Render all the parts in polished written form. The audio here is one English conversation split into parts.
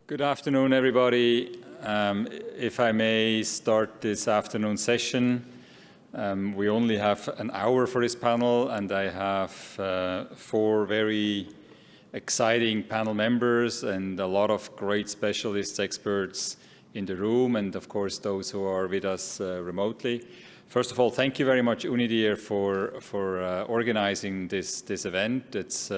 Good afternoon, everybody. If I may start this afternoon session, we only have an hour for this panel, and I have four very exciting panel members and a lot of great specialists, experts in the room, and of course those who are with us remotely. First of all, thank you very much, UNIDIR, for organizing this event. It's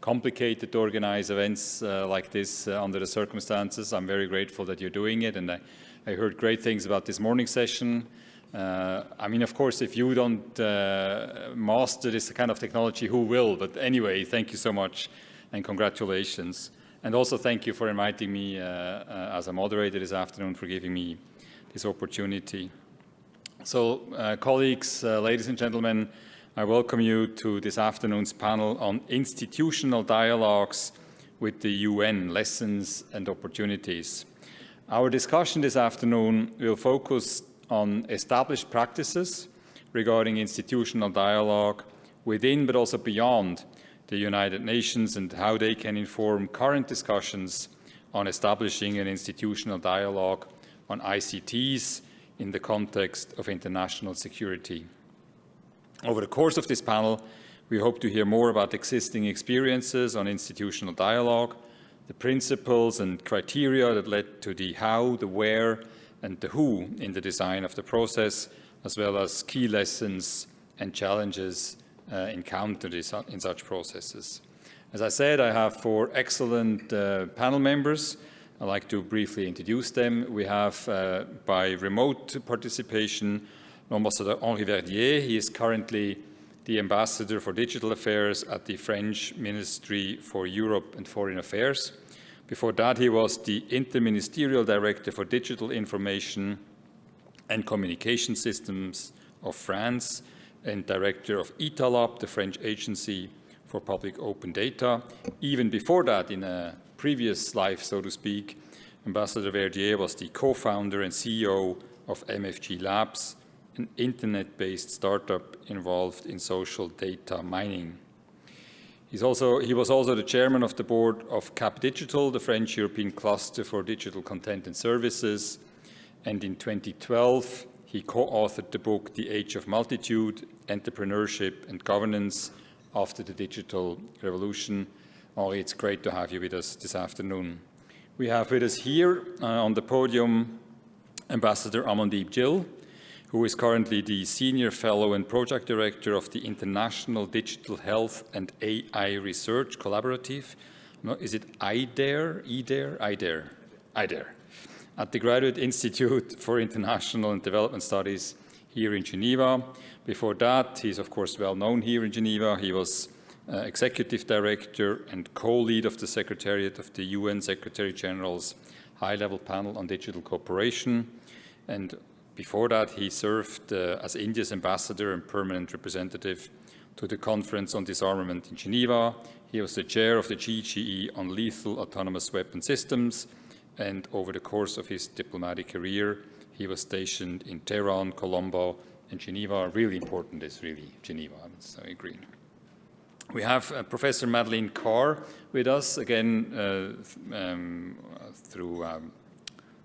complicated to organize events like this under the circumstances. I'm very grateful that you're doing it, and I heard great things about this morning session. I mean, of course, if you don't master this kind of technology, who will? But anyway, thank you so much, and congratulations. And also thank you for inviting me as a moderator this afternoon, for giving me this opportunity. So, colleagues, ladies and gentlemen, I welcome you to this afternoon's panel on institutional dialogues with the UN, lessons and opportunities. Our discussion this afternoon will focus on established practices regarding institutional dialogue within but also beyond the United Nations and how they can inform current discussions on establishing an institutional dialogue on ICTs in the context of international security. Over the course of this panel, we hope to hear more about existing experiences on institutional dialogue, the principles and criteria that led to the how, the where, and the who in the design of the process, as well as key lessons and challenges encountered in such processes. As I said, I have four excellent panel members. I'd like to briefly introduce them. We have, by remote participation, Ambassador Henri Verdier. He is currently the Ambassador for Digital Affairs at the French Ministry for Europe and Foreign Affairs. Before that, he was the Interministerial Director for Digital Information and Communication Systems of France and Director of ITALAB, the French Agency for Public Open Data. Even before that, in a previous life, so to speak, Ambassador Verdier was the co-founder and CEO of MFG Labs, an internet-based startup involved in social data mining. He was also the chairman of the board of Cap Digital, the French European cluster for digital content and services. And in 2012, he co-authored the book, The Age of Multitude, Entrepreneurship and Governance After the Digital Revolution. Henri, it's great to have you with us this afternoon. We have with us here on the podium Ambassador Amandeep Gill, who is currently the Senior Fellow and Project Director of the International Digital Health and AI Research Collaborative. No, is it UNIDIR? UNIDIR. At the Graduate Institute for International and Development Studies here in Geneva. Before that, he's of course well known here in Geneva. He was Executive Director and co-lead of the Secretariat of the UN Secretary General's High-Level Panel on Digital Cooperation. And before that, he served as India's ambassador and permanent representative to the Conference on Disarmament in Geneva. He was the chair of the GGE on lethal autonomous weapon systems, and over the course of his diplomatic career, he was stationed in Tehran, Colombo, and Geneva. Really important is really Geneva, so I agree. We have Professor Madeleine Carr with us, again through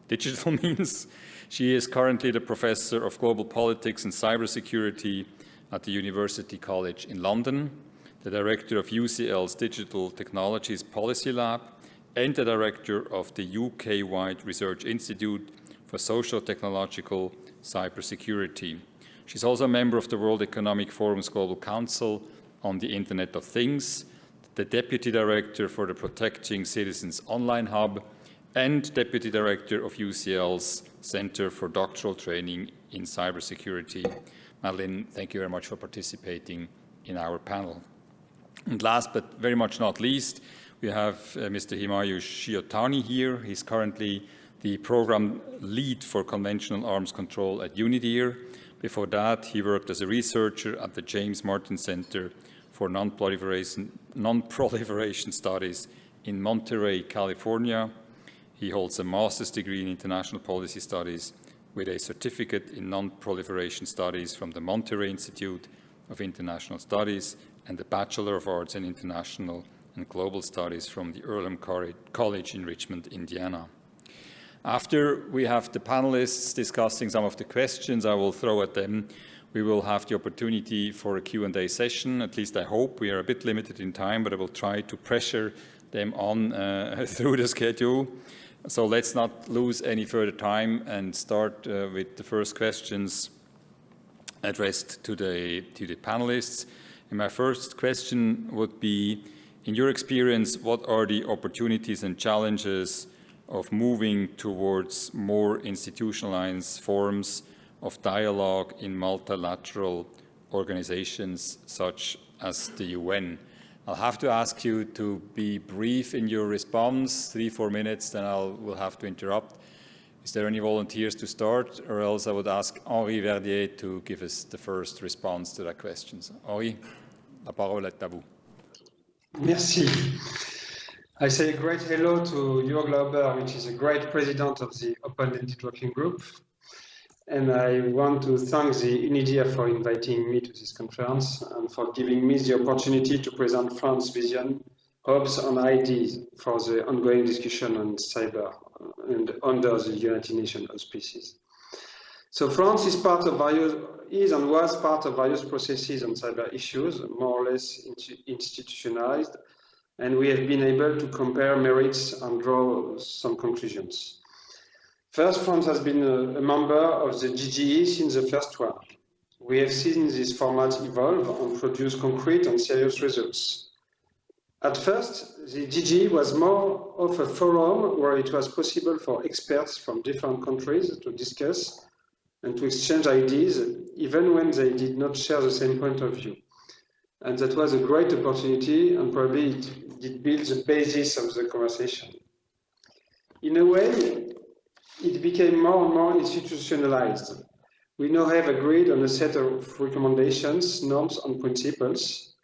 digital means. She is currently the Professor of Global Politics and Cybersecurity at the University College in London, the Director of UCL's Digital Technologies Policy Lab, and the Director of the UK-wide Research Institute for Socio-Technological Cybersecurity. She's also a member of the World Economic Forum's Global Council on the Internet of Things, the Deputy Director for the Protecting Citizens Online Hub, and Deputy Director of UCL's Center for Doctoral Training in Cybersecurity. Madeleine, thank you very much for participating in our panel. And last but very much not least, we have Mr. Himayu Shiotani here. He's currently the program lead for conventional arms control at UNIDIR. Before that, he worked as a researcher at the James Martin Center for Non-Proliferation Studies in Monterey, California. He holds a master's degree in international policy studies with a certificate in non-proliferation studies from the Monterey Institute of International Studies and a Bachelor of Arts in International and Global Studies from the Earlham College in Richmond, Indiana. After we have the panelists discussing some of the questions I will throw at them, we will have the opportunity for a Q&A session. At least I hope. We are a bit limited in time, but I will try to pressure them on through the schedule. So let's not lose any further time and start with the first questions addressed to the panelists. And my first question would be, in your experience, what are the opportunities and challenges of moving towards more institutionalized forms of dialogue in multilateral organizations such as the UN? I'll have to ask you to be brief in your response, 3-4 minutes, then will have to interrupt. Is there any volunteers to start, or else I would ask Henri Verdier to give us the first response to that question. Henri, la parole est à vous. Merci. I say a great hello to Jörg Lauber, which is a great president of the Open-Ended Working Group. And I want to thank the UNIDIR for inviting me to this conference and for giving me the opportunity to present France's vision, hopes and ideas for the ongoing discussion on cyber and under the United Nations auspices. So France is and was part of various processes on cyber issues, more or less institutionalized, and we have been able to compare merits and draw some conclusions. First, France has been a member of the GGE since the first one. We have seen this format evolve and produce concrete and serious results. At first, the GGE was more of a forum where it was possible for experts from different countries to discuss and to exchange ideas, even when they did not share the same point of view. And that was a great opportunity, and probably it built the basis of the conversation. In a way, it became more and more institutionalized. We now have agreed on a set of recommendations, norms, and principles,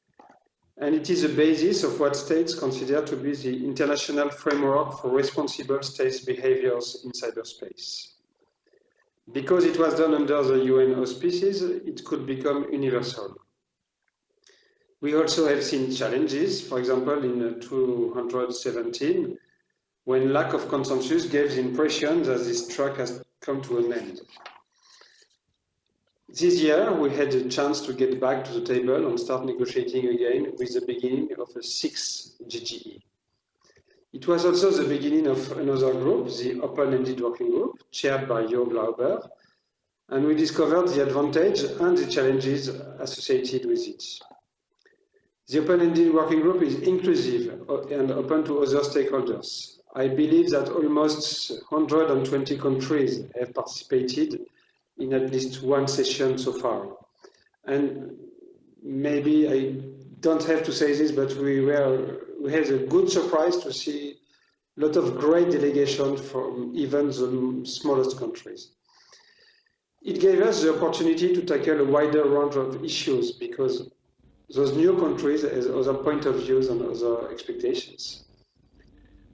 and it is the basis of what states consider to be the international framework for responsible states' behaviors in cyberspace. Because it was done under the UN auspices, it could become universal. We also have seen challenges, for example, in 2017, when lack of consensus gave the impression that this track has come to an end. This year, we had a chance to get back to the table and start negotiating again with the beginning of a 6th GGE. It was also the beginning of another group, the Open-Ended Working Group, chaired by Jörg Lauber, and we discovered the advantage and the challenges associated with it. The Open-Ended Working Group is inclusive and open to other stakeholders. I believe that almost 120 countries have participated in at least one session so far. And maybe I don't have to say this, but we had a good surprise to see a lot of great delegations from even the smallest countries. It gave us the opportunity to tackle a wider range of issues because those new countries have other point of views and other expectations.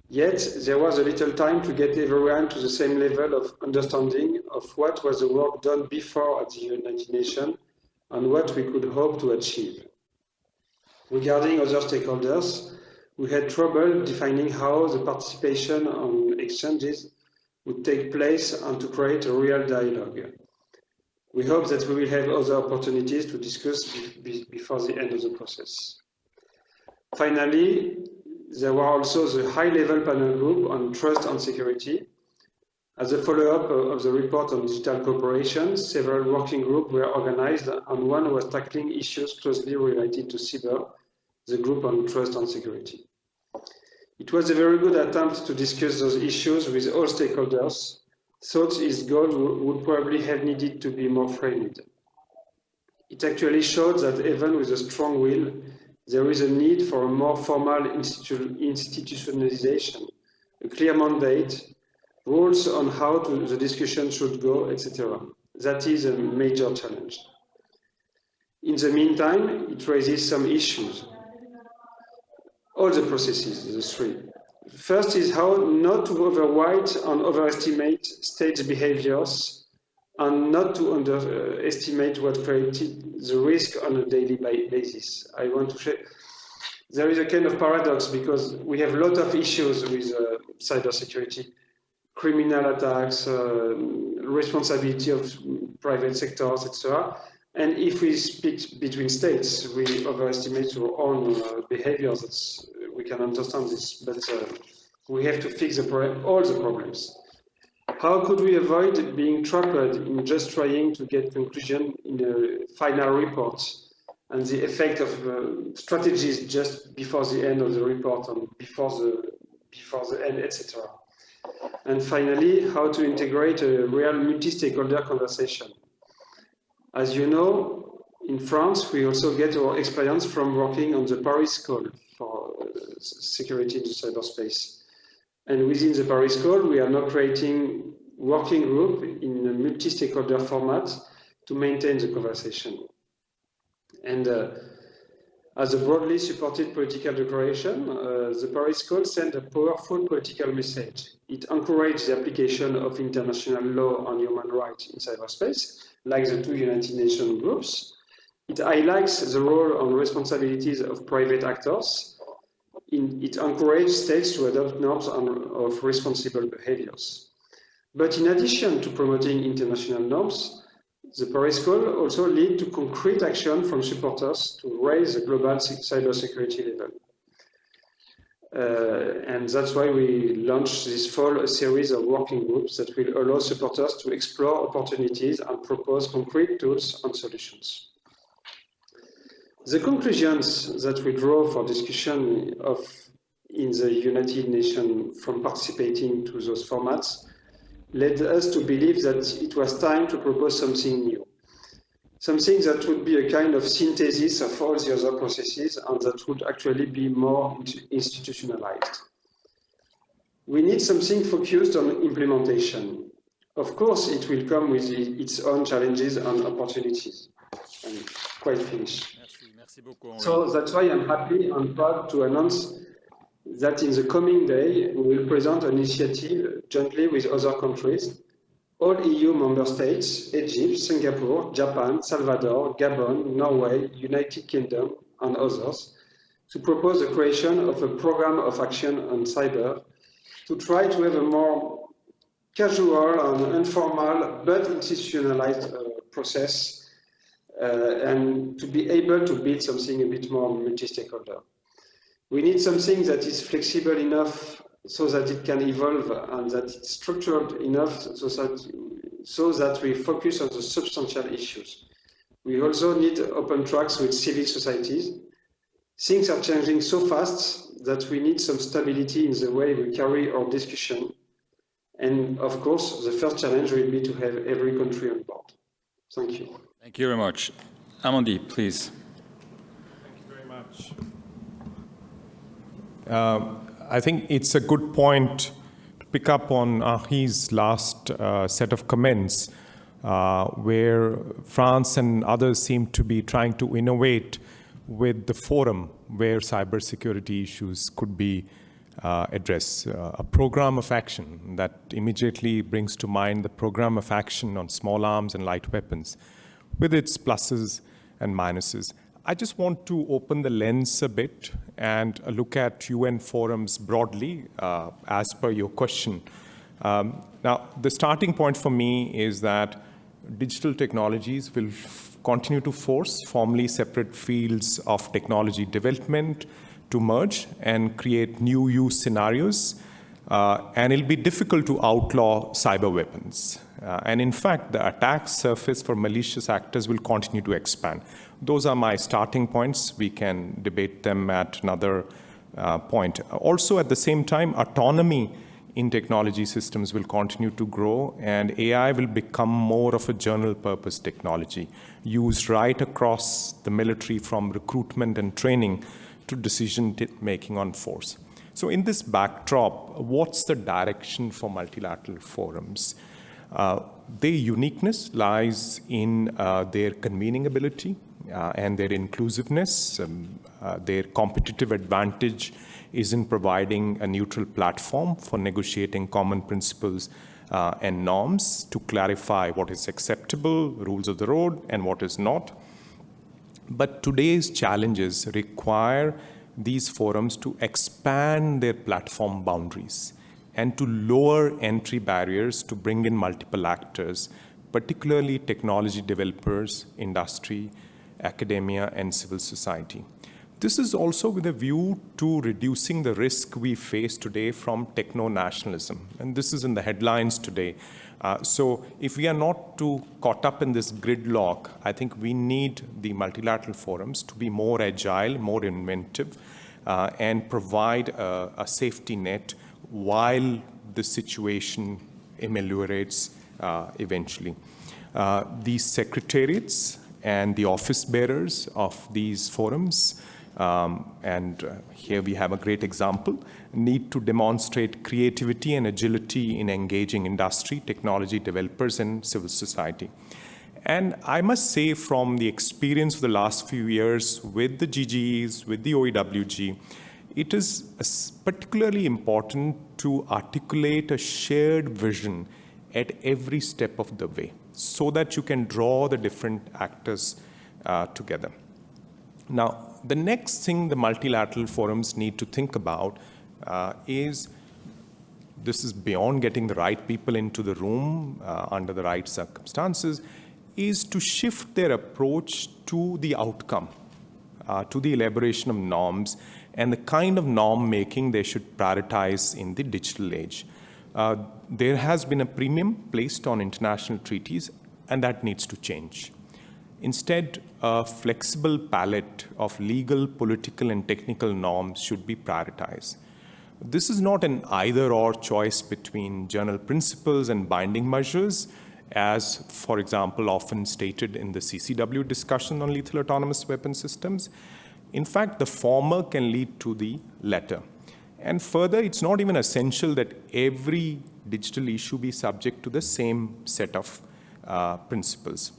Yet, there was a little time to get everyone to the same level of understanding of what was the work done before at the United Nations and what we could hope to achieve. Regarding other stakeholders, we had trouble defining how the participation on exchanges would take place and to create a real dialogue. We hope that we will have other opportunities to discuss before the end of the process. Finally, there were also the high-level panel group on trust and security. As a follow-up of the report on digital cooperation, several working groups were organized, and one was tackling issues closely related to cyber, the group on trust and security. It was a very good attempt to discuss those issues with all stakeholders, though its goal would probably have needed to be more framed. It actually showed that even with a strong will, there is a need for a more formal institutionalization, a clear mandate, rules on how the discussion should go, etc. That is a major challenge. In the meantime, it raises some issues. All the processes, the three. First is how not to overwrite and overestimate states' behaviors and not to underestimate what created the risk on a daily basis. I want to share. there is a kind of paradox because we have a lot of issues with cybersecurity, criminal attacks, responsibility of private sectors, etc. And if we speak between states, we overestimate our own behaviors. We can understand this, but we have to fix all the problems. How could we avoid being trapped in just trying to get conclusion in a final report and the effect of strategies just before the end of the report and before the end, etc. And finally, how to integrate a real multi-stakeholder conversation. As you know, in France, we also get our experience from working on the Paris Call for security in the cyberspace. And within the Paris Call, we are now creating working group in a multi-stakeholder format to maintain the conversation. And as a broadly supported political declaration, the Paris Call sent a powerful political message. It encouraged the application of international law on human rights in cyberspace, like the two United Nations groups. It highlights the role and responsibilities of private actors. It encouraged states to adopt norms of responsible behaviors. But in addition to promoting international norms, the Paris Call also led to concrete action from supporters to raise the global cybersecurity level. And that's why we launched this fall a series of working groups that will allow supporters to explore opportunities and propose concrete tools and solutions. The conclusions that we draw for discussion in the United Nations from participating to those formats led us to believe that it was time to propose something new, something that would be a kind of synthesis of all the other processes and that would actually be more institutionalized. We need something focused on implementation. Of course, it will come with its own challenges and opportunities. I'm quite finished. Merci beaucoup, so that's why I'm happy and proud to announce that in the coming day, we will present an initiative jointly with other countries, all EU member states, Egypt, Singapore, Japan, Salvador, Gabon, Norway, United Kingdom, and others, to propose the creation of a program of action on cyber to try to have a more casual and informal but institutionalized process and to be able to build something a bit more multi-stakeholder. We need something that is flexible enough so that it can evolve and that it's structured enough so that we focus on the substantial issues. We also need open tracks with civil societies. Things are changing so fast that we need some stability in the way we carry our discussion. And of course, the first challenge will be to have every country on board. Thank you. Thank you very much. Amandie, please. Thank you very much. I think it's a good point to pick up on Henri's last set of comments, where France and others seem to be trying to innovate with the forum where cybersecurity issues could be addressed. A program of action that immediately brings to mind the program of action on small arms and light weapons, with its pluses and minuses. I just want to open the lens a bit and look at UN forums broadly, as per your question. Now, the starting point for me is that digital technologies will continue to force formerly separate fields of technology development to merge and create new use scenarios, and it'll be difficult to outlaw cyber weapons. And in fact, the attack surface for malicious actors will continue to expand. Those are my starting points. We can debate them at another point. Also, at the same time, autonomy in technology systems will continue to grow, and AI will become more of a general purpose technology, used right across the military, from recruitment and training to decision-making on force. So in this backdrop, what's the direction for multilateral forums? Their uniqueness lies in their convening ability and their inclusiveness. Their competitive advantage is in providing a neutral platform for negotiating common principles and norms to clarify what is acceptable, rules of the road, and what is not. But today's challenges require these forums to expand their platform boundaries and to lower entry barriers to bring in multiple actors, particularly technology developers, industry, academia, and civil society. This is also with a view to reducing the risk we face today from techno-nationalism. And this is in the headlines today. So if we are not too caught up in this gridlock, I think we need the multilateral forums to be more agile, more inventive, and provide a safety net while the situation ameliorates eventually. These secretariats and the office bearers of these forums, here we have a great example, need to demonstrate creativity and agility in engaging industry, technology developers, and civil society. And I must say, from the experience of the last few years with the GGEs, with the OEWG, it is particularly important to articulate a shared vision at every step of the way so that you can draw the different actors together. Now, the next thing the multilateral forums need to think about is, this is beyond getting the right people into the room under the right circumstances, is to shift their approach to the outcome, to the elaboration of norms and the kind of norm making they should prioritize in the digital age. There has been a premium placed on international treaties, and that needs to change. Instead, a flexible palette of legal, political, and technical norms should be prioritized. This is not an either-or choice between general principles and binding measures, as, for example, often stated in the CCW discussion on lethal autonomous weapon systems. In fact, the former can lead to the latter. And further, it's not even essential that every digital issue be subject to the same set of principles.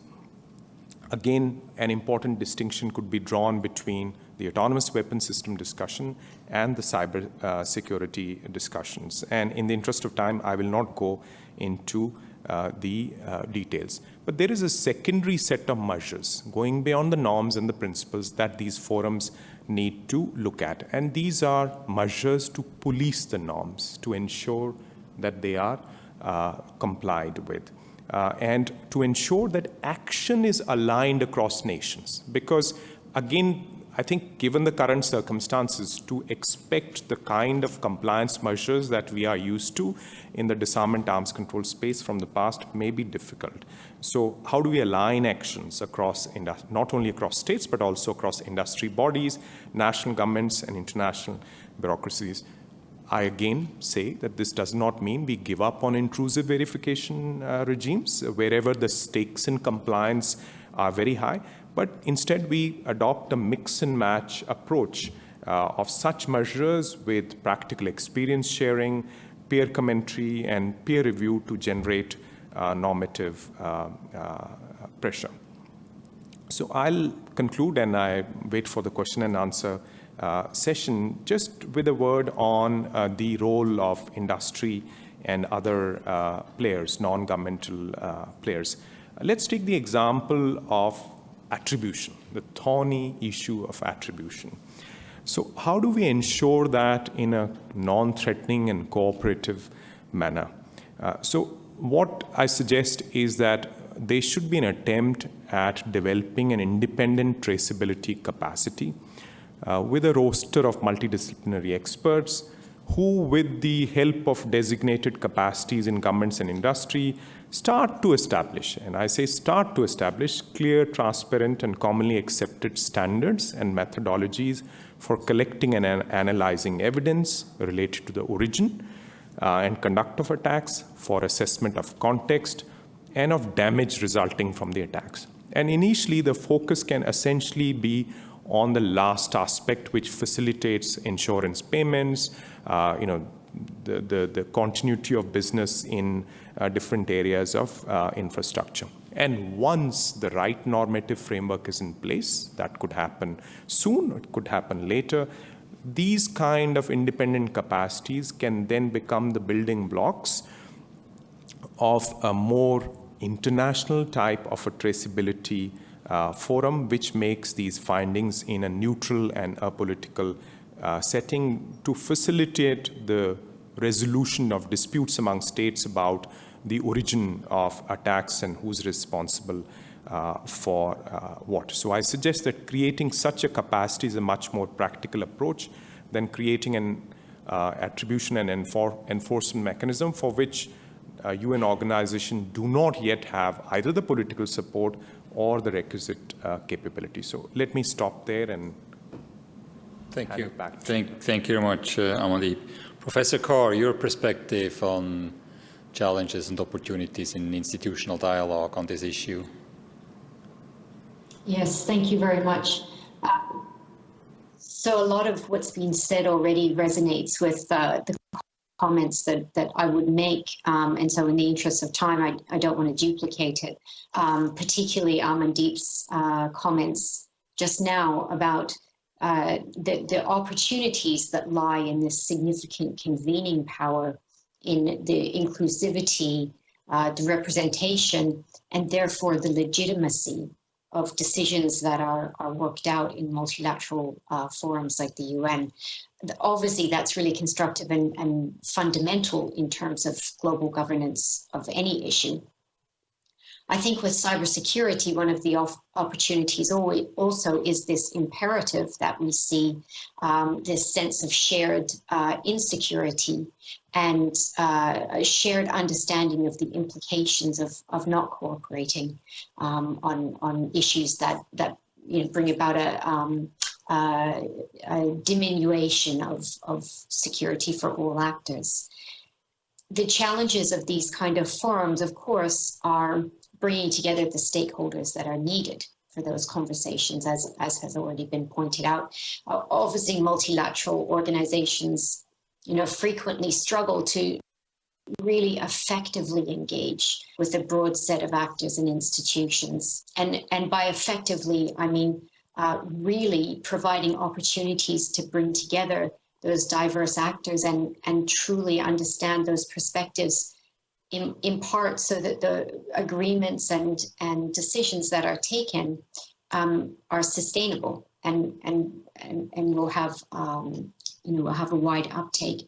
Again, an important distinction could be drawn between the autonomous weapon system discussion and the cyber security discussions. And in the interest of time, I will not go into the details. But there is a secondary set of measures going beyond the norms and the principles that these forums need to look at. And these are measures to police the norms, to ensure that they are complied with. And to ensure that action is aligned across nations. Because, again, I think given the current circumstances, to expect the kind of compliance measures that we are used to in the disarmament arms control space from the past may be difficult. So how do we align actions across, not only across states, but also across industry bodies, national governments, and international bureaucracies? I again say that this does not mean we give up on intrusive verification regimes wherever the stakes in compliance are very high, but instead we adopt a mix and match approach of such measures with practical experience sharing, peer commentary, and peer review to generate normative pressure. So I'll conclude, and I wait for the question and answer session, just with a word on the role of industry and other players, non-governmental players. Let's take the example of attribution, the thorny issue of attribution. So how do we ensure that in a non-threatening and cooperative manner? So what I suggest is that there should be an attempt at developing an independent traceability capacity with a roster of multidisciplinary experts who, with the help of designated capacities in governments and industry, start to establish, and I say start to establish, clear, transparent, and commonly accepted standards and methodologies for collecting and analyzing evidence related to the origin and conduct of attacks, for assessment of context, and of damage resulting from the attacks. And initially, the focus can essentially be on the last aspect, which facilitates insurance payments, the continuity of business in different areas of infrastructure. And once the right normative framework is in place, that could happen soon, it could happen later, these kind of independent capacities can then become the building blocks of a more international type of a traceability forum, which makes these findings in a neutral and apolitical setting to facilitate the resolution of disputes among states about the origin of attacks and who's responsible for what. So I suggest that creating such a capacity is a much more practical approach than creating an attribution and enforcement mechanism for which UN organizations do not yet have either the political support or the requisite capability. So let me stop there and thank you. Back. Thank you very much, Amandeep. Professor Carr, your perspective on challenges and opportunities in institutional dialogue on this issue. Yes, thank you very much. So a lot of what's been said already resonates with the comments that I would make. And so in the interest of time, I don't want to duplicate it, particularly Amandeep's comments just now about the opportunities that lie in this significant convening power in the inclusivity, the representation, and therefore the legitimacy of decisions that are worked out in multilateral forums like the UN. Obviously, that's really constructive and fundamental in terms of global governance of any issue. I think with cybersecurity, one of the opportunities also is this imperative that we see, this sense of shared insecurity and a shared understanding of the implications of not cooperating on issues that bring about a diminution of security for all actors. The challenges of these kind of forums, of course, are bringing together the stakeholders that are needed for those conversations, as has already been pointed out. Obviously, multilateral organizations, frequently struggle to really effectively engage with a broad set of actors and institutions. And by effectively, I mean really providing opportunities to bring together those diverse actors and truly understand those perspectives in part so that the agreements and decisions that are taken are sustainable and will have will have a wide uptake.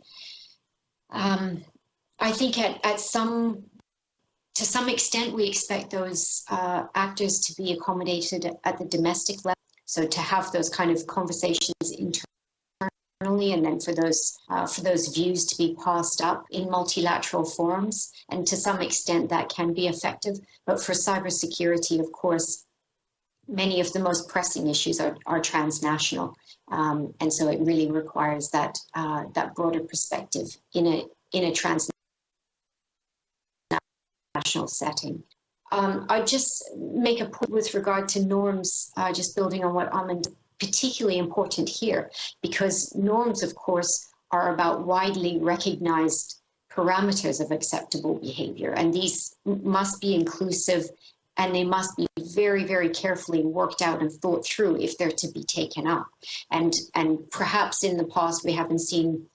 I think to some extent we expect those actors to be accommodated at the domestic level. So to have those kind of conversations internally, and then for those views to be passed up in multilateral forums, and to some extent that can be effective. But for cybersecurity, of course, many of the most pressing issues are transnational, and so it really requires that broader perspective in a transnational setting. I just make a point with regard to norms, just building on what Amand, particularly important here, because norms, of course, are about widely recognized parameters of acceptable behavior, and these must be inclusive, and they must be very, very carefully worked out and thought through if they're to be taken up. And perhaps in the past we haven't seen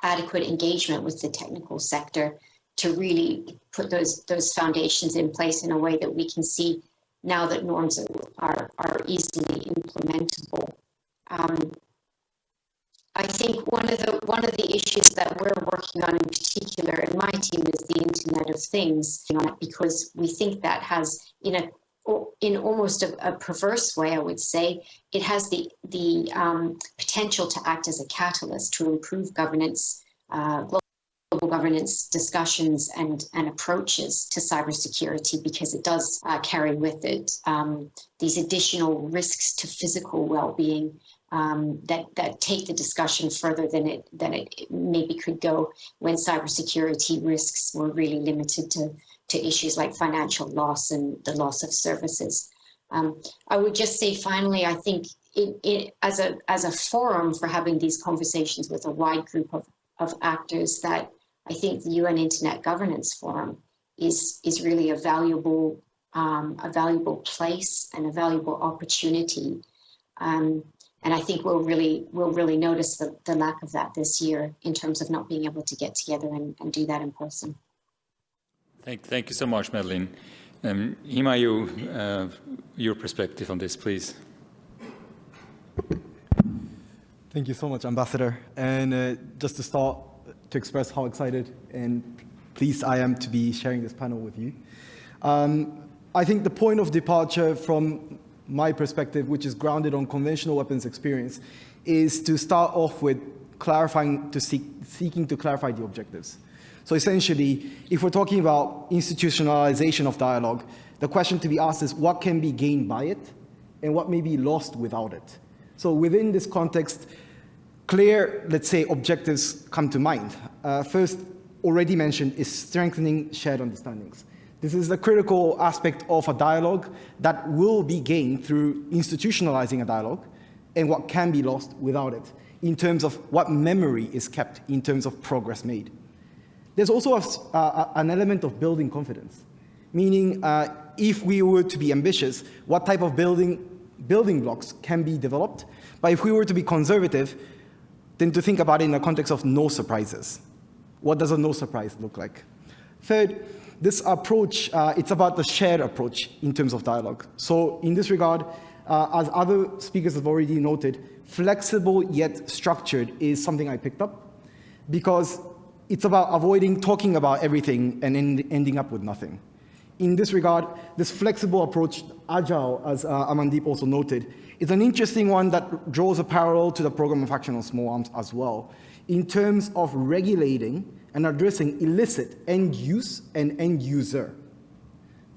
adequate engagement with the technical sector to really put those foundations in place in a way that we can see now that norms are easily implementable. I think one of the issues that we're working on in particular in my team is the Internet of Things, because we think that has, in almost a perverse way, I would say, it has the potential to act as a catalyst to improve governance, global governance discussions and approaches to cybersecurity, because it does carry with it these additional risks to physical well-being that take the discussion further than it maybe could go when cybersecurity risks were really limited to issues like financial loss and the loss of services. I would just say finally, I think as a forum for having these conversations with a wide group of actors, that I think the UN Internet Governance Forum is really a valuable place and a valuable opportunity. And I think we'll really notice the lack of that this year in terms of not being able to get together and do that in person. Thank you so much, Madeleine. Hima, your perspective on this, please. Thank you so much, Ambassador. And just to start, to express how excited and pleased I am to be sharing this panel with you. I think the point of departure from my perspective, which is grounded on conventional weapons experience, is to start off with clarifying, seeking to clarify the objectives. So essentially, if we're talking about institutionalization of dialogue, the question to be asked is what can be gained by it and what may be lost without it. So within this context, clear, let's say, objectives come to mind. First, already mentioned, is strengthening shared understandings. This is a critical aspect of a dialogue that will be gained through institutionalizing a dialogue and what can be lost without it, in terms of what memory is kept, in terms of progress made. There's also an element of building confidence, meaning if we were to be ambitious, what type of building blocks can be developed? But if we were to be conservative, then to think about it in the context of no surprises. What does a no surprise look like? Third, this approach, it's about the shared approach in terms of dialogue. So in this regard, as other speakers have already noted, flexible yet structured is something I picked up because it's about avoiding talking about everything and ending up with nothing. In this regard, this flexible approach, agile, as Amandeep also noted, is an interesting one that draws a parallel to the program of action on small arms as well, in terms of regulating and addressing illicit end use and end user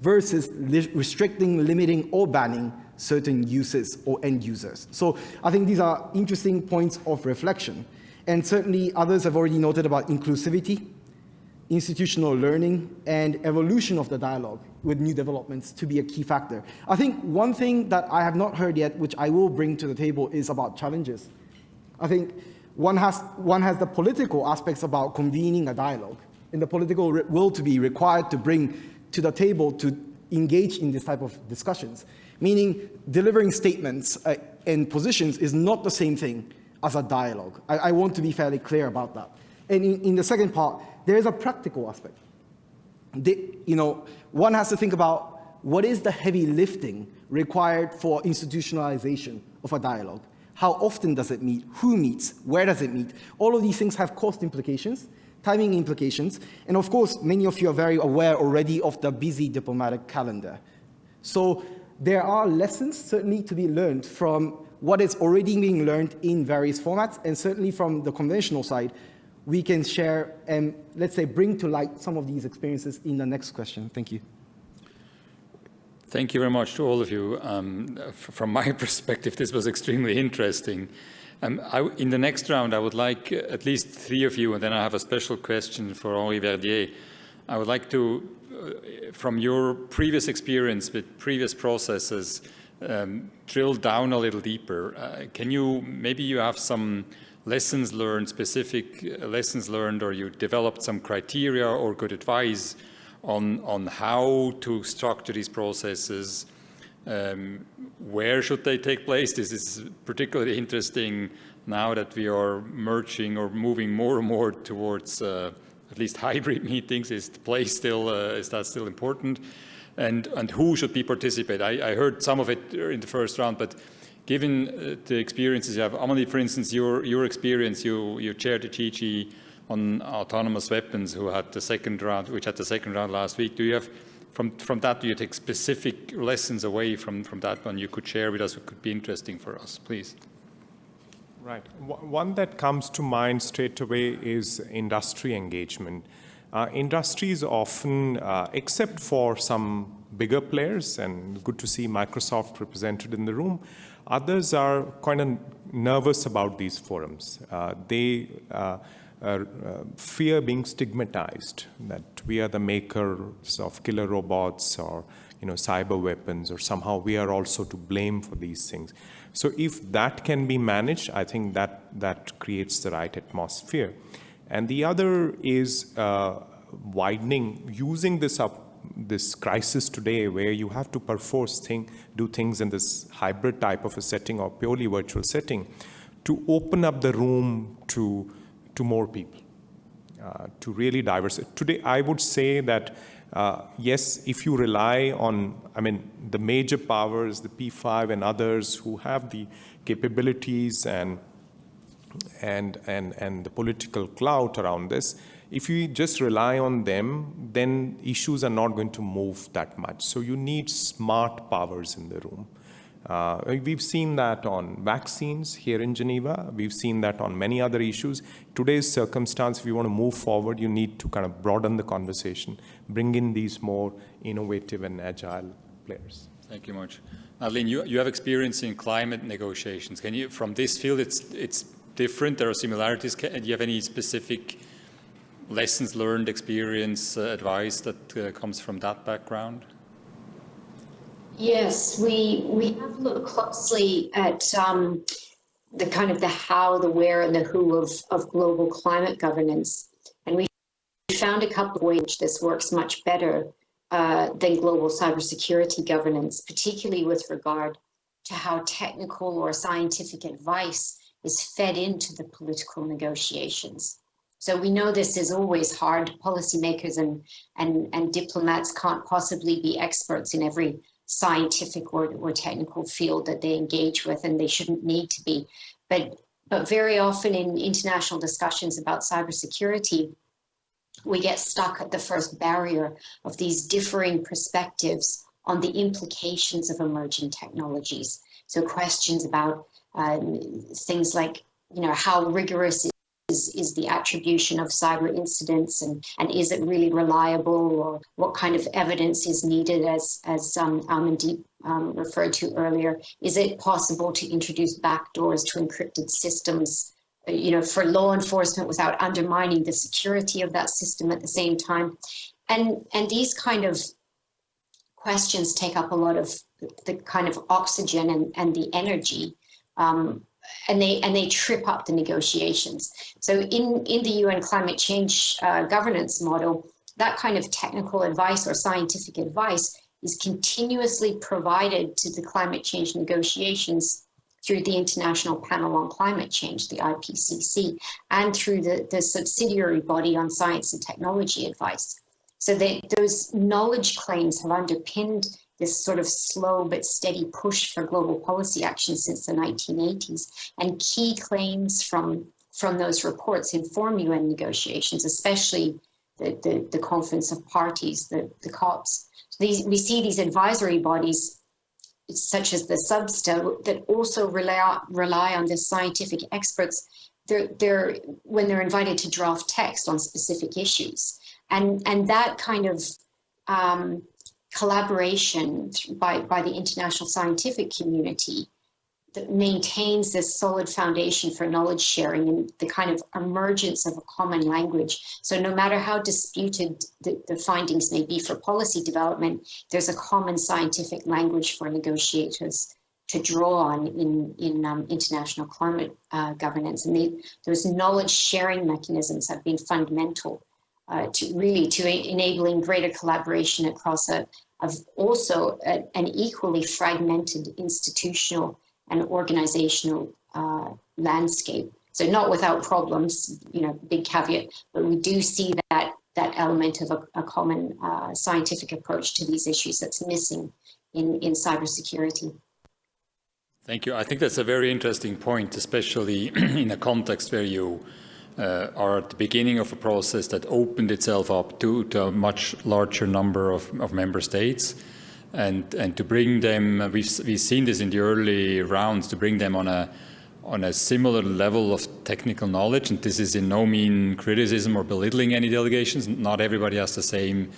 versus restricting, limiting, or banning certain uses or end users. So I think these are interesting points of reflection. And certainly others have already noted about inclusivity, institutional learning, and evolution of the dialogue with new developments to be a key factor. I think one thing that I have not heard yet, which I will bring to the table, is about challenges. I think one has the political aspects about convening a dialogue and the political will to be required to bring to the table to engage in this type of discussions, meaning delivering statements and positions is not the same thing as a dialogue. I want to be fairly clear about that. And in the second part, there is a practical aspect. One has to think about what is the heavy lifting required for institutionalization of a dialogue. How often does it meet? Who meets? Where does it meet? All of these things have cost implications, timing implications, and of course, many of you are very aware already of the busy diplomatic calendar. So there are lessons certainly to be learned from what is already being learned in various formats, and certainly from the conventional side, we can share and, let's say, bring to light some of these experiences in the next question. Thank you. Thank you very much to all of you. From my perspective, this was extremely interesting. In the next round, I would like at least 3 of you, and then I have a special question for Henri Verdier. I would like to, from your previous experience with previous processes, drill down a little deeper. Maybe you have some lessons learned, specific lessons learned, or you developed some criteria or good advice on how to structure these processes, where should they take place? This is particularly interesting now that we are merging or moving more and more towards at least hybrid meetings. Is the place still, is that still important? And who should be participate? I heard some of it in the first round, but given the experiences you have, Amelie, for instance, your experience, you chaired the GG on autonomous weapons, which had the second round last week. Do you have, from that, do you take specific lessons away from that one you could share with us? It could be interesting for us, please. Right. One that comes to mind straight away is industry engagement. Industries often, except for some bigger players, and good to see Microsoft represented in the room, others are kind of nervous about these forums. They fear being stigmatized, that we are the makers of killer robots or cyber weapons, or somehow we are also to blame for these things. So if that can be managed, I think that creates the right atmosphere. And the other is widening, using this crisis today where you have to perforce do things in this hybrid type of a setting or purely virtual setting, to open up the room to more people, to really diversify. Today, I would say that, yes, if you rely on, the major powers, the P5 and others who have the capabilities and the political clout around this, if you just rely on them, then issues are not going to move that much. So you need smart powers in the room. We've seen that on vaccines here in Geneva. We've seen that on many other issues. Today's circumstance, if you want to move forward, you need to kind of broaden the conversation, bring in these more innovative and agile players. Thank you much. Madeleine, you have experience in climate negotiations. Can you, from this field, it's different, there are similarities. Do you have any specific lessons learned, experience, advice that comes from that background? Yes, we have looked closely at the kind of the how, the where, and the who of global climate governance. And we found a couple of ways in which this works much better than global cybersecurity governance, particularly with regard to how technical or scientific advice is fed into the political negotiations. So we know this is always hard. Policymakers and diplomats can't possibly be experts in every scientific or technical field that they engage with, and they shouldn't need to be. But very often in international discussions about cybersecurity, we get stuck at the first barrier of these differing perspectives on the implications of emerging technologies. So questions about things like, how rigorous is the attribution of cyber incidents, and is it really reliable, or what kind of evidence is needed, as Almandeep referred to earlier? Is it possible to introduce backdoors to encrypted systems, for law enforcement without undermining the security of that system at the same time? And these kind of questions take up a lot of the kind of oxygen and the energy, and they trip up the negotiations. So in the UN climate change governance model, that kind of technical advice or scientific advice is continuously provided to the climate change negotiations through the International Panel on Climate Change, the IPCC, and through the subsidiary body on science and technology advice. So those knowledge claims have underpinned this sort of slow but steady push for global policy action since the 1980s. And key claims from those reports inform UN negotiations, especially the Conference of Parties, the COPs. We see these advisory bodies, such as the SUBSTA, that also rely on the scientific experts. When they're invited to draft text on specific issues, and that kind of collaboration by the international scientific community that maintains this solid foundation for knowledge sharing and the kind of emergence of a common language. So no matter how disputed the findings may be for policy development, there's a common scientific language for negotiators to draw on in international climate governance. And those knowledge sharing mechanisms have been fundamental to enabling greater collaboration across also an equally fragmented institutional and organizational landscape. So not without problems, big caveat, but we do see that element of a common scientific approach to these issues that's missing in cybersecurity. Thank you. I think that's a very interesting point, especially in a context where you are at the beginning of a process that opened itself up to a much larger number of member states. And to bring them, we've seen this in the early rounds, to bring them on a similar level of technical knowledge. And this is in no mean criticism or belittling any delegations. Not everybody has the same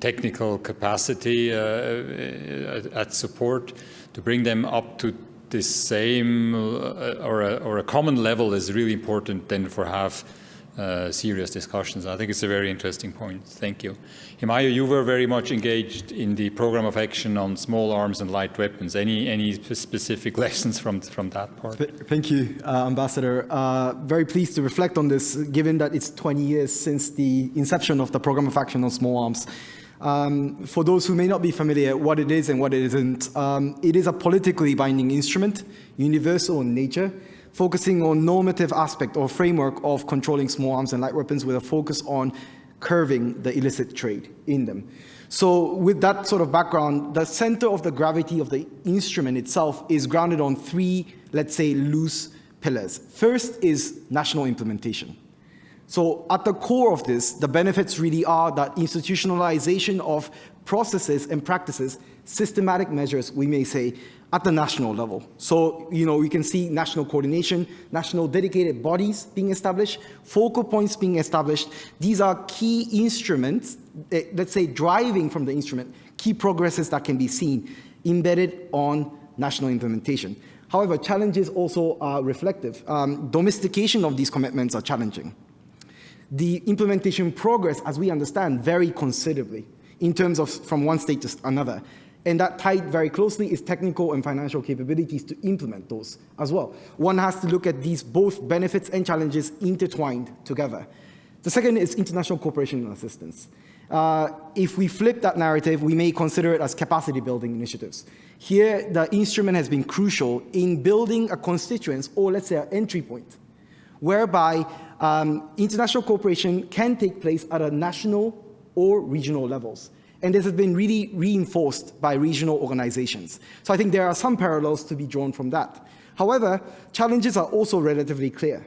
technical capacity at support. To bring them up to this same or a common level is really important then for serious discussions. I think it's a very interesting point. Thank you. Himayo, you were very much engaged in the program of action on small arms and light weapons. Any specific lessons from that part? Thank you, Ambassador. Very pleased to reflect on this, given that it's 20 years since the inception of the program of action on small arms. For those who may not be familiar what it is and what it isn't, it is a politically binding instrument, universal in nature, focusing on normative aspect or framework of controlling small arms and light weapons with a focus on curbing the illicit trade in them. So with that sort of background, the center of the gravity of the instrument itself is grounded on three, let's say, loose pillars. First is national implementation. So at the core of this, the benefits really are that institutionalization of processes and practices, systematic measures, we may say, at the national level. So, we can see national coordination, national dedicated bodies being established, focal points being established. These are key instruments, let's say driving from the instrument, key progresses that can be seen embedded on national implementation. However, challenges also are reflective. Domestication of these commitments are challenging. The implementation progress, as we understand, vary considerably in terms of from one state to another. And that tied very closely is technical and financial capabilities to implement those as well. One has to look at these both benefits and challenges intertwined together. The second is international cooperation and assistance. If we flip that narrative, we may consider it as capacity building initiatives. Here, the instrument has been crucial in building a constituents, or let's say an entry point, whereby international cooperation can take place at a national or regional levels. And this has been really reinforced by regional organizations. So I think there are some parallels to be drawn from that. However, challenges are also relatively clear.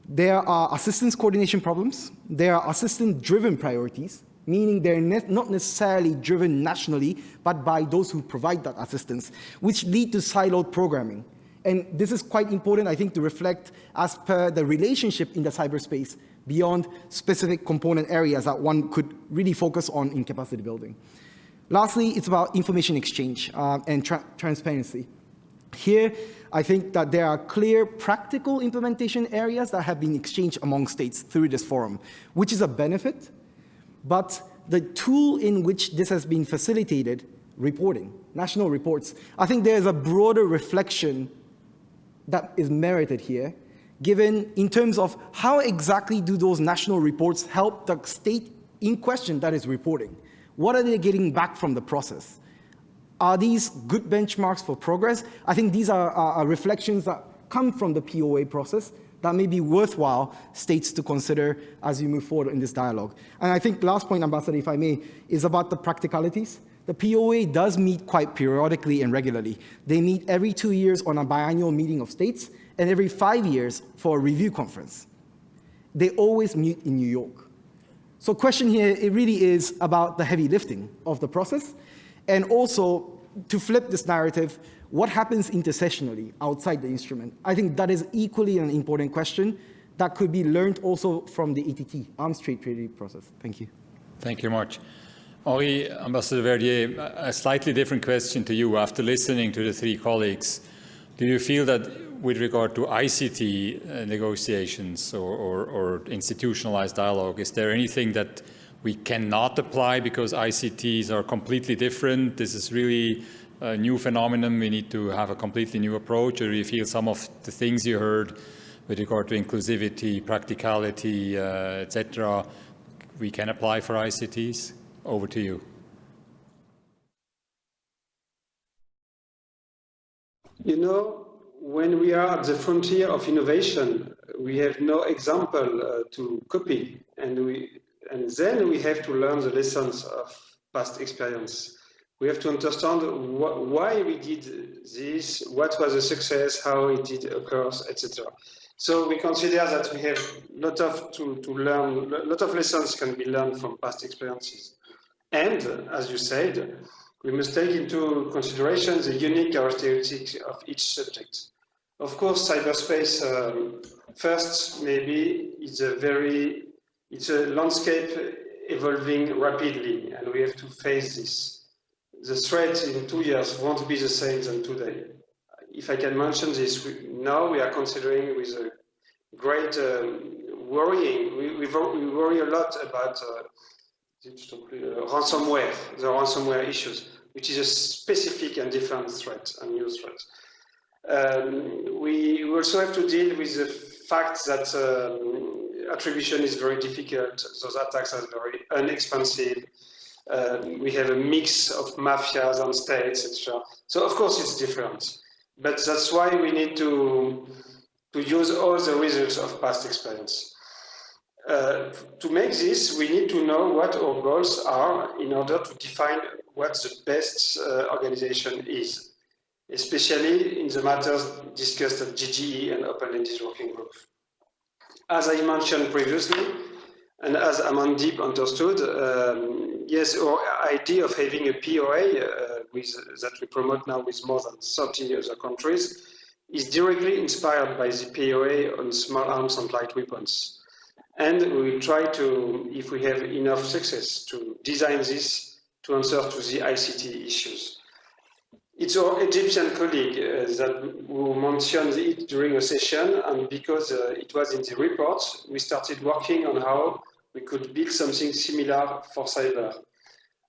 There are assistance coordination problems. There are assistance-driven priorities, meaning they're not necessarily driven nationally, but by those who provide that assistance, which lead to siloed programming. And this is quite important, I think, to reflect as per the relationship in the cyberspace beyond specific component areas that one could really focus on in capacity building. Lastly, it's about information exchange and transparency. Here, I think that there are clear practical implementation areas that have been exchanged among states through this forum, which is a benefit, but the tool in which this has been facilitated, reporting, national reports, I think there's a broader reflection that is merited here, given in terms of how exactly do those national reports help the state in question that is reporting? What are they getting back from the process? Are these good benchmarks for progress? I think these are reflections that come from the POA process that may be worthwhile states to consider as you move forward in this dialogue. And I think last point, Ambassador, if I may, is about the practicalities. The POA does meet quite periodically and regularly. They meet every 2 years on a biannual meeting of states and every 5 years for a review conference. They always meet in New York. So question here, it really is about the heavy lifting of the process, and also to flip this narrative, what happens intersessionally outside the instrument? I think that is equally an important question that could be learned also from the ATT, Arms Trade Treaty process. Thank you. Thank you much. Henri, Ambassador Verdier, a slightly different question to you. After listening to the three colleagues, do you feel that with regard to ICT negotiations or institutionalized dialogue, is there anything that we cannot apply because ICTs are completely different? This is really a new phenomenon. We need to have a completely new approach. Or do you feel some of the things you heard with regard to inclusivity, practicality, etc., we can apply for ICTs? Over to you. You know, when we are at the frontier of innovation, we have no example to copy, and then we have to learn the lessons of past experience. We have to understand why we did this, what was the success, how it did occur, etc. So we consider that we have a lot of lessons can be learned from past experiences. And, as you said, we must take into consideration the unique characteristics of each subject. Of course, cyberspace, first, maybe, it's a landscape evolving rapidly, and we have to face this. The threat in 2 years won't be the same than today. If I can mention this, now we are considering with a great worrying, we worry a lot about ransomware, the ransomware issues, which is a specific and different threat, a new threat. We also have to deal with the fact that attribution is very difficult. Those attacks are very inexpensive. We have a mix of mafias and states, etc. So of course it's different, but that's why we need to use all the results of past experience. To make this, we need to know what our goals are in order to define what the best organization is. especially in the matters discussed at GGE and open-ended working group. As I mentioned previously, and as Amandip understood, yes, our idea of having a POA that we promote now with more than 30 other countries is directly inspired by the POA on small arms and light weapons. And we will try to, if we have enough success, to design this to answer to the ICT issues. It's our Egyptian colleague who mentioned it during a session, and because it was in the report, we started working on how we could build something similar for cyber.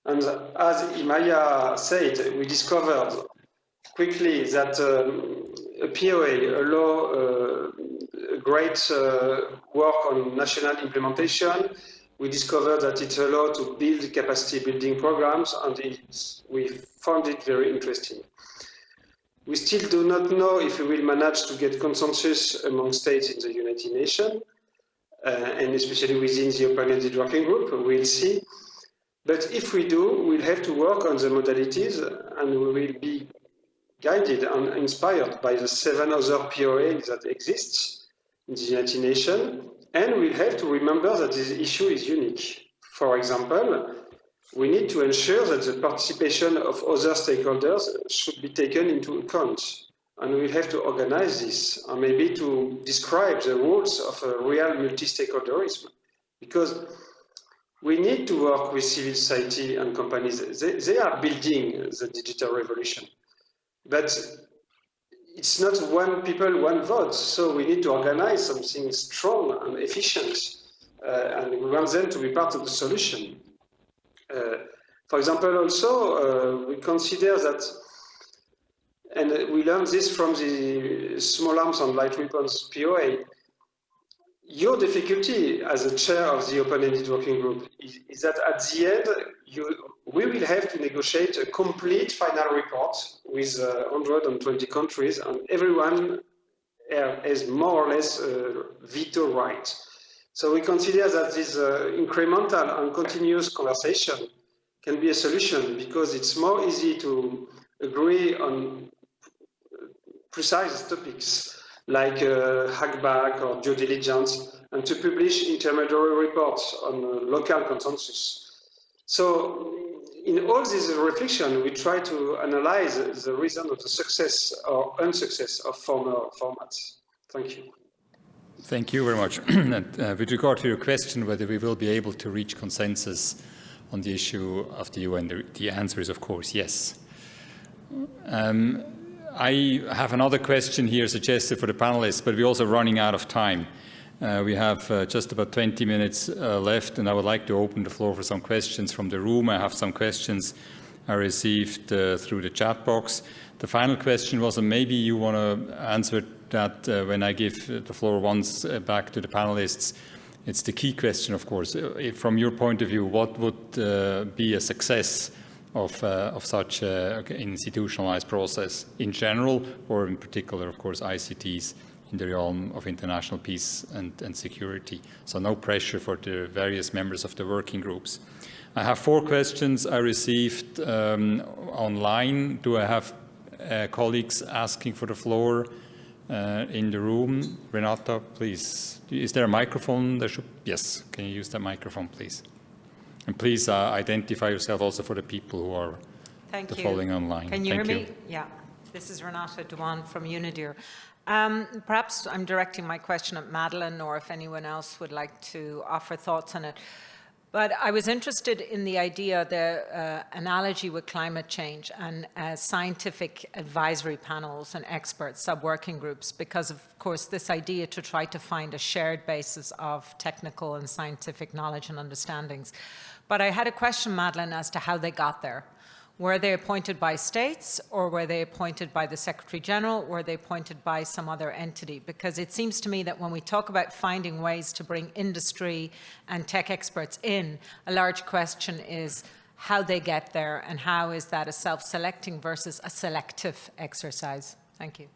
And as Imaya said, we discovered quickly that a POA allows great work on national implementation. We discovered that it allowed to build capacity building programs, and we found it very interesting. We still do not know if we will manage to get consensus among states in the United Nations, and especially within the open-ended working group, we'll see. But if we do, we'll have to work on the modalities, and we will be guided and inspired by the 7 other POAs that exist in the United Nations, and we'll have to remember that this issue is unique. For example, we need to ensure that the participation of other stakeholders should be taken into account, and we'll have to organize this, and maybe to describe the rules of a real multi-stakeholderism, because we need to work with civil society and companies. They are building the digital revolution. But it's not one people, one vote. So we need to organize something strong and efficient. And we want them to be part of the solution. For example, also, we consider that, and we learned this from the small arms and light weapons POA, your difficulty as a chair of the open-ended working group is that at the end, we will have to negotiate a complete final report with 120 countries, and everyone has more or less veto right. So we consider that this incremental and continuous conversation can be a solution, because it's more easy to agree on precise topics like hackback or due diligence, and to publish intermediary reports on local consensus. So in all this reflection, we try to analyze the reason of the success or unsuccess of former formats. Thank you. Thank you very much. And, with regard to your question, whether we will be able to reach consensus on the issue of the UN, the answer is, of course, yes. I have another question here suggested for the panelists, but we're also running out of time. We have just about 20 minutes left, and I would like to open the floor for some questions from the room. I have some questions I received through the chat box. The final question was, and maybe you want to answer that when I give the floor once back to the panelists. It's the key question, of course. From your point of view, what would be a success of such an institutionalized process in general, or in particular, of course, ICTs in the realm of international peace and security? So no pressure for the various members of the working groups. I have 4 questions I received online. Do I have colleagues asking for the floor in the room? Renata, please. Is there a microphone? Yes, can you use that microphone, please? And please identify yourself also for the people who are following online. Can you hear me? Yeah. This is Renata Duan from UNIDIR. Perhaps I'm directing my question at Madeleine, or if anyone else would like to offer thoughts on it. But I was interested in the idea, the analogy with climate change and scientific advisory panels and experts, sub-working groups, because of course this idea to try to find a shared basis of technical and scientific knowledge and understandings. But I had a question, Madeleine, as to how they got there. Were they appointed by states, or were they appointed by the Secretary General, or were they appointed by some other entity? Because it seems to me that when we talk about finding ways to bring industry and tech experts in, a large question is how they get there, and how is that a self-selecting versus a selective exercise? Thank you.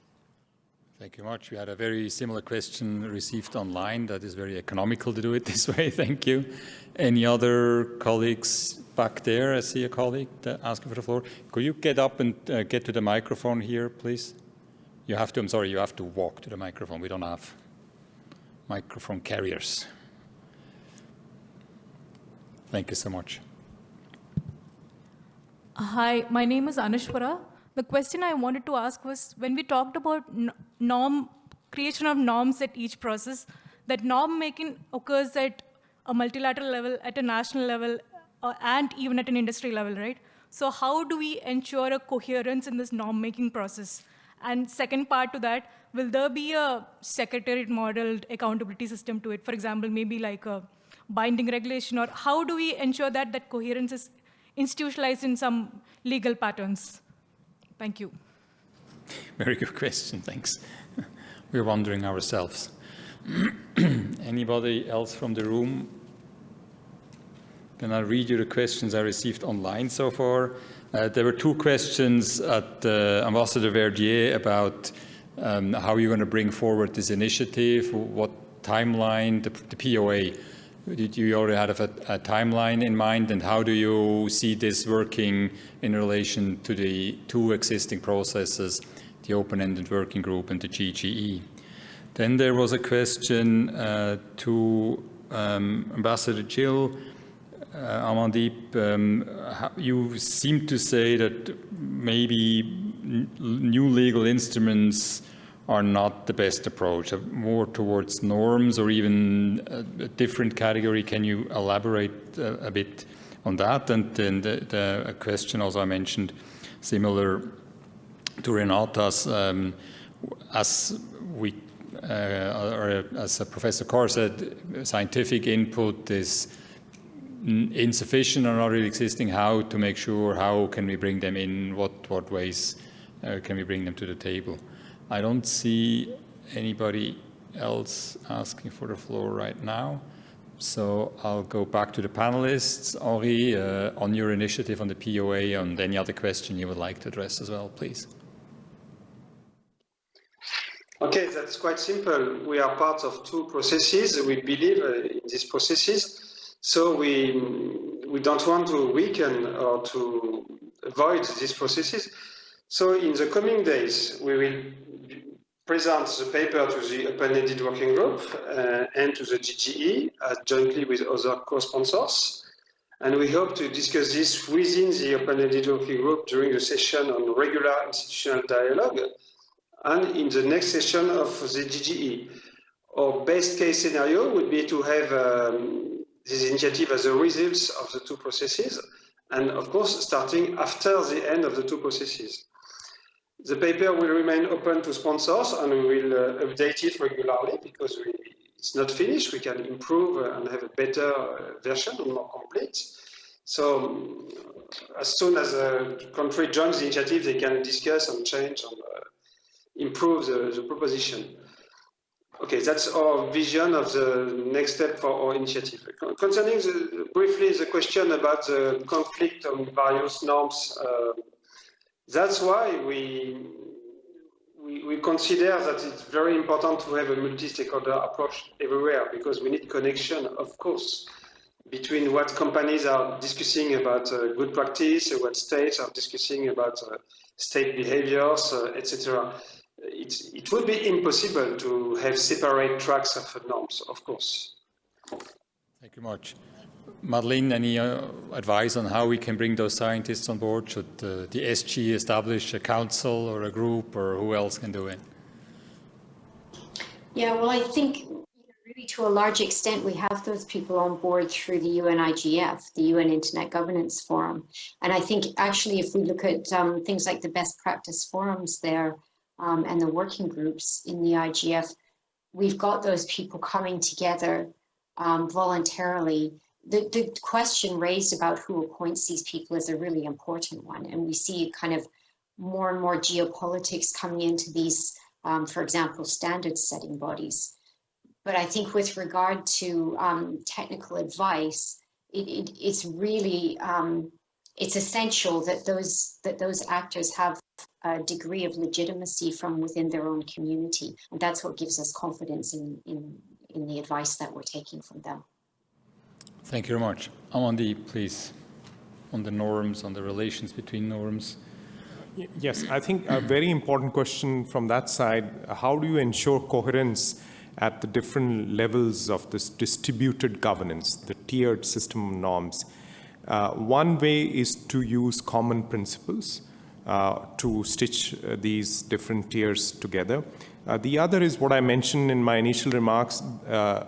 Thank you much. We had a very similar question received online. That is very economical to do it this way. Thank you. Any other colleagues back there? I see a colleague asking for the floor. Could you get up and get to the microphone here, please? You have to, I'm sorry, you have to walk to the microphone. We don't have microphone carriers. Thank you so much. Hi, my name is Anushwara. The question I wanted to ask was, when we talked about creation of norms at each process, that norm making occurs at a multilateral level, at a national level, and even at an industry level, right? So how do we ensure a coherence in this norm making process? And second part to that, will there be a secretariat modeled accountability system to it? For example, maybe like a binding regulation, or how do we ensure that that coherence is institutionalized in some legal patterns? Thank you. Very good question, thanks. We're wondering ourselves. Anybody else from the room? Can I read you the questions I received online so far? There were two questions at Ambassador Verdier about how you're going to bring forward this initiative, what timeline, the POA. Did you already have a timeline in mind, and how do you see this working in relation to the two existing processes, the open-ended working group and the GGE? Then there was a question to Ambassador Jill Amandeep. You seem to say that maybe new legal instruments are not the best approach, more towards norms or even a different category. Can you elaborate a bit on that? And then the question also I mentioned, similar to Renata's, as Professor Carr said, scientific input is insufficient or not really existing. How to make sure, how can we bring them in, what ways can we bring them to the table? I don't see anybody else asking for the floor right now, so I'll go back to the panelists. Henri, on your initiative on the POA, and any other question you would like to address as well, please. Okay, that's quite simple. We are part of two processes. We believe in these processes, so we don't want to weaken or to avoid these processes. So in the coming days, we will present the paper to the open-ended working group and to the GGE jointly with other co-sponsors. And we hope to discuss this within the open-ended working group during the session on regular institutional dialogue and in the next session of the GGE. Our best case scenario would be to have this initiative as a result of the two processes, and of course, starting after the end of the two processes. The paper will remain open to sponsors, and we will update it regularly because it's not finished. We can improve and have a better version and more complete. So as soon as a country joins the initiative, they can discuss and change and improve the proposition. Okay, that's our vision of the next step for our initiative. Concerning briefly the question about the conflict on various norms, that's why we consider that it's very important to have a multi-stakeholder approach everywhere, because we need connection, of course, between what companies are discussing about good practice, what states are discussing about state behaviors, etc. It would be impossible to have separate tracks of norms, of course. Thank you much. Madeleine, any advice on how we can bring those scientists on board? Should the SG establish a council or a group, or who else can do it? Yeah, well, I think really to a large extent we have those people on board through the UNIGF, the UN Internet Governance Forum. And I think actually if we look at things like the best practice forums there and the working groups in the IGF, we've got those people coming together voluntarily. The question raised about who appoints these people is a really important one. And we see kind of more and more geopolitics coming into these, for example, standard setting bodies. But I think with regard to technical advice, it's really it's essential that those actors have a degree of legitimacy from within their own community, and that's what gives us confidence in the advice that we're taking from them. Thank you very much. Amandeep, please, on the norms, on the relations between norms. Yes, I think a very important question from that side, how do you ensure coherence at the different levels of this distributed governance, the tiered system of norms? One way is to use common principles to stitch these different tiers together. The other is what I mentioned in my initial remarks,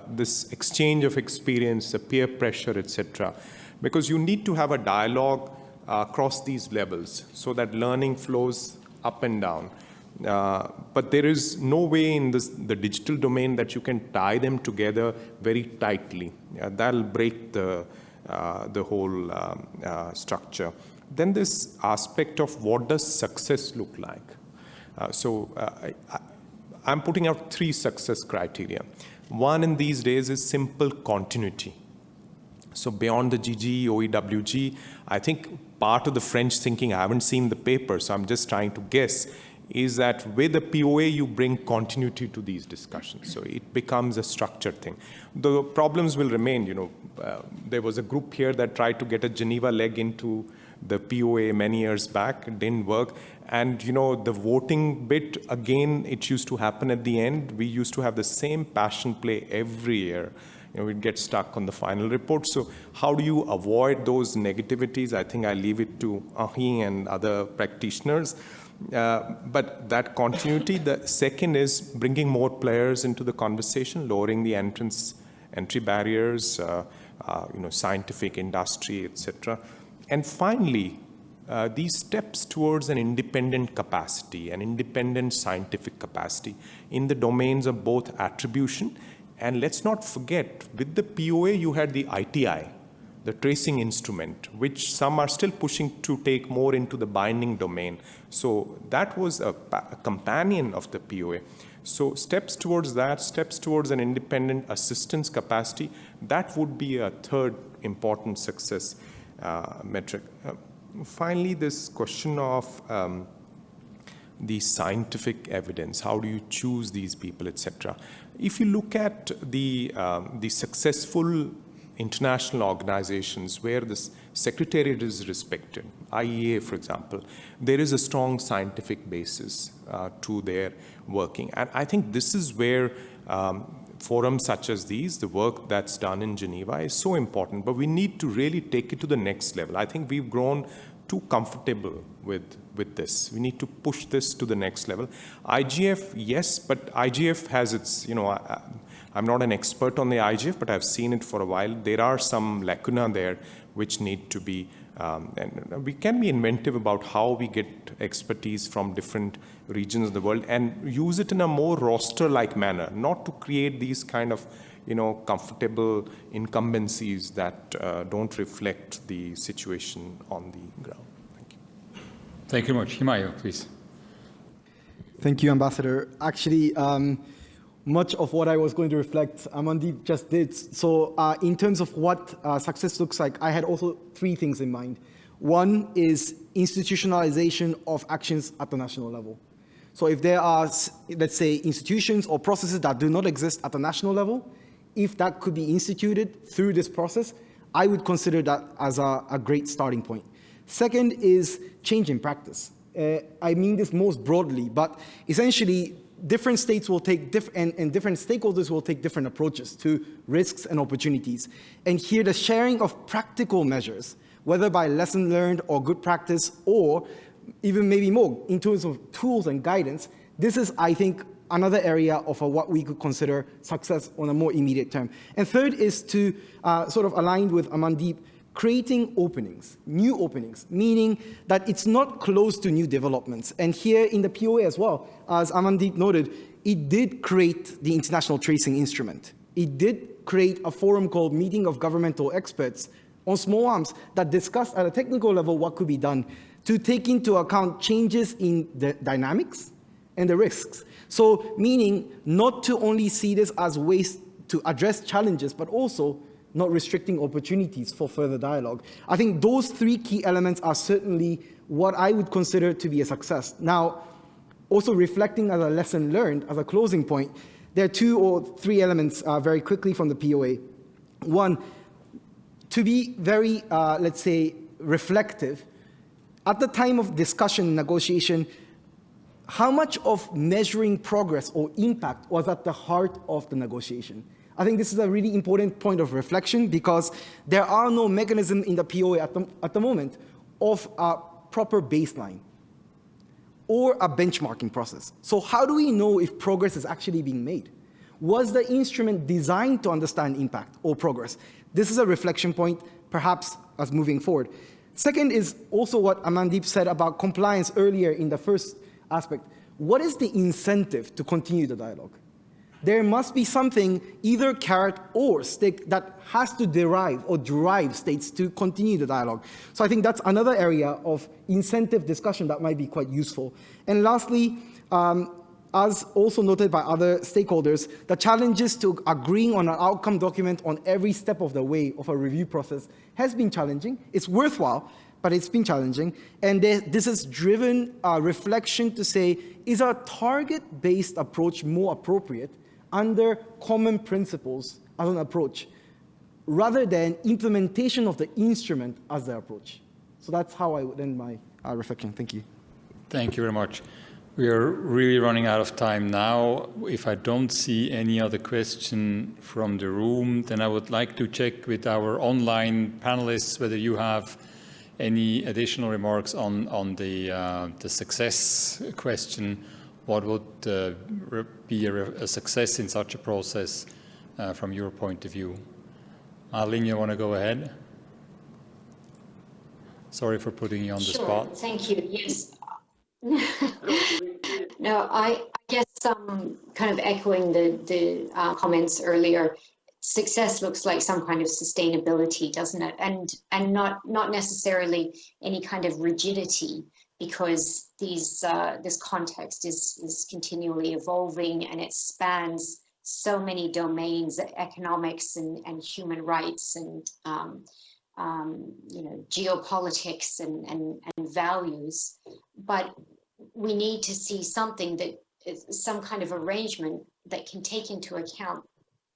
this exchange of experience, the peer pressure, etc. Because you need to have a dialogue across these levels so that learning flows up and down. But there is no way in the digital domain that you can tie them together very tightly. That'll break the whole structure. Then this aspect of what does success look like? I'm putting out 3 success criteria. One in these days is simple continuity. So beyond the GG, OEWG, I think part of the French thinking, I haven't seen the paper, so I'm just trying to guess, is that with a POA, you bring continuity to these discussions. So it becomes a structured thing. The problems will remain. There was a group here that tried to get a Geneva leg into the POA many years back. It didn't work. And, the voting bit, again, it used to happen at the end. We used to have the same passion play every year. We'd get stuck on the final report. So how do you avoid those negativities? I think I leave it to Henri and other practitioners. But that continuity. The second is bringing more players into the conversation, lowering the entry barriers, scientific industry, etc. And finally, these steps towards an independent capacity, an independent scientific capacity in the domains of both attribution. And let's not forget, with the POA, you had the ITI, the tracing instrument, which some are still pushing to take more into the binding domain. So that was a companion of the POA. So steps towards that, steps towards an independent assistance capacity, that would be a third important success metric. Finally, this question of the scientific evidence, how do you choose these people, etc. If you look at the successful international organizations where this secretariat is respected, IEA, for example, there is a strong scientific basis to their working. And I think this is where forums such as these, the work that's done in Geneva is so important, but we need to really take it to the next level. I think we've grown too comfortable with this. We need to push this to the next level. IGF, yes, but IGF has its, I'm not an expert on the IGF, but I've seen it for a while. There are some lacuna there which need to be, and we can be inventive about how we get expertise from different regions of the world and use it in a more roster-like manner, not to create these kind of comfortable incumbencies that don't reflect the situation on the ground. Thank you. Thank you very much. Himayo, please. Thank you, Ambassador. Actually, much of what I was going to reflect, Amandeep just did. So in terms of what success looks like, I had also 3 things in mind. One is institutionalization of actions at the national level. So if there are, let's say, institutions or processes that do not exist at the national level, if that could be instituted through this process, I would consider that as a great starting point. Second is change in practice. I mean this most broadly, but essentially different states will take and different stakeholders will take different approaches to risks and opportunities. And here the sharing of practical measures, whether by lesson learned or good practice, or even maybe more in terms of tools and guidance, this is, I think, another area of what we could consider success on a more immediate term. And third is to sort of align with Amandeep, creating openings, new openings, meaning that it's not closed to new developments. And here in the POA as well, as Amandeep noted, it did create the International Tracing Instrument. It did create a forum called Meeting of Governmental Experts on Small Arms that discussed at a technical level what could be done to take into account changes in the dynamics and the risks. So meaning not to only see this as ways to address challenges, but also not restricting opportunities for further dialogue. I think those three key elements are certainly what I would consider to be a success. Now, also reflecting as a lesson learned, as a closing point, there are 2 or 3 elements very quickly from the POA. One, to be very, let's say, reflective, at the time of discussion, negotiation, how much of measuring progress or impact was at the heart of the negotiation? I think this is a really important point of reflection because there are no mechanism in the POA at the moment of a proper baseline or a benchmarking process. So how do we know if progress is actually being made? Was the instrument designed to understand impact or progress? This is a reflection point, perhaps, as moving forward. Second is also what Amandeep said about compliance earlier in the first aspect. What is the incentive to continue the dialogue? There must be something, either carrot or stick, that has to derive or drive states to continue the dialogue. So I think that's another area of incentive discussion that might be quite useful. And lastly, as also noted by other stakeholders, the challenges to agreeing on an outcome document on every step of the way of a review process has been challenging. It's worthwhile, but it's been challenging. And this has driven a reflection to say, is our target-based approach more appropriate under common principles as an approach, rather than implementation of the instrument as the approach? So that's how I would end my reflection. Thank you. Thank you very much. We are really running out of time now. If I don't see any other question from the room, then I would like to check with our online panelists whether you have any additional remarks on the success question. What would be a success in such a process from your point of view? Madeleine, you want to go ahead? Sorry for putting you on the spot. Thank you. Yes. No, I guess kind of echoing the comments earlier, success looks like some kind of sustainability, doesn't it? And not necessarily any kind of rigidity, because this context is continually evolving and it spans so many domains, economics and human rights and geopolitics and values. But we need to see something that is some kind of arrangement that can take into account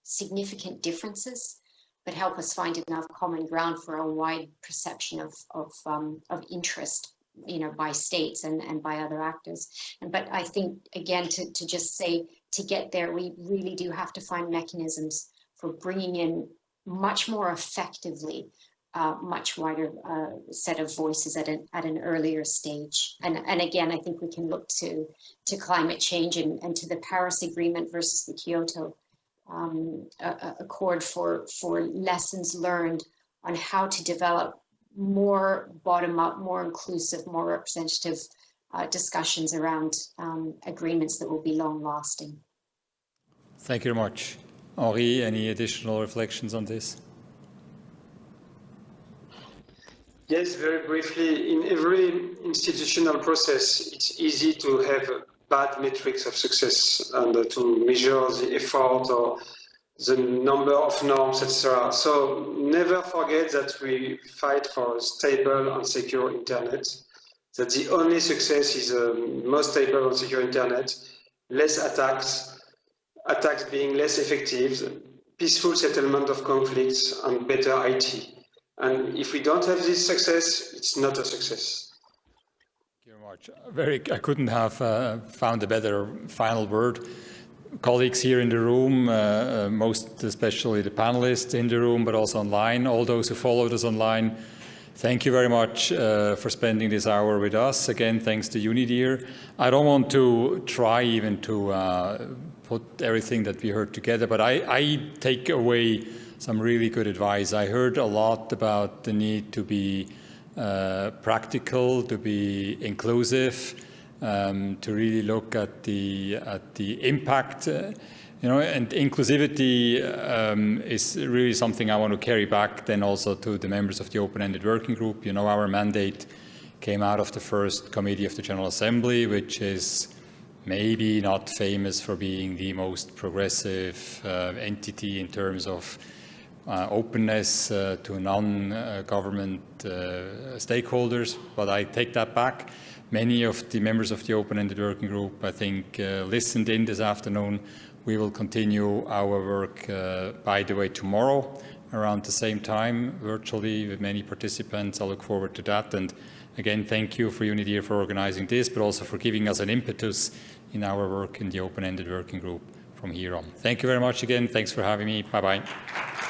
significant differences, but help us find enough common ground for a wide perception of interest, by states and by other actors. But I think, again, to just say, to get there, we really do have to find mechanisms for bringing in much more effectively much wider set of voices at an earlier stage. And again, I think we can look to climate change and to the Paris Agreement versus the Kyoto Accord for lessons learned on how to develop more bottom-up, more inclusive, more representative discussions around agreements that will be long-lasting. Thank you very much. Henri, any additional reflections on this? Yes, very briefly. In every institutional process, it's easy to have bad metrics of success and to measure the effort or the number of norms, etc. So never forget that we fight for a stable and secure internet, that the only success is a most stable and secure internet, less attacks being less effective, peaceful settlement of conflicts, and better IT. And if we don't have this success, it's not a success. Thank you very much. I couldn't have found a better final word. Colleagues here in the room, most especially the panelists in the room, but also online, all those who followed us online, thank you very much for spending this hour with us. Again, thanks to UNIDIR. I don't want to try even to put everything that we heard together, but I take away some really good advice. I heard a lot about the need to be practical, to be inclusive, to really look at the impact, and inclusivity is really something I want to carry back then also to the members of the open-ended working group. Our mandate came out of the first committee of the General Assembly, which is maybe not famous for being the most progressive entity in terms of openness to non-government stakeholders, but I take that back. Many of the members of the open-ended working group, I think, listened in this afternoon. We will continue our work, by the way, tomorrow around the same time, virtually, with many participants. I look forward to that. And again, thank you for UNIDIR for organizing this, but also for giving us an impetus in our work in the open-ended working group from here on. Thank you very much again. Thanks for having me. Bye-bye.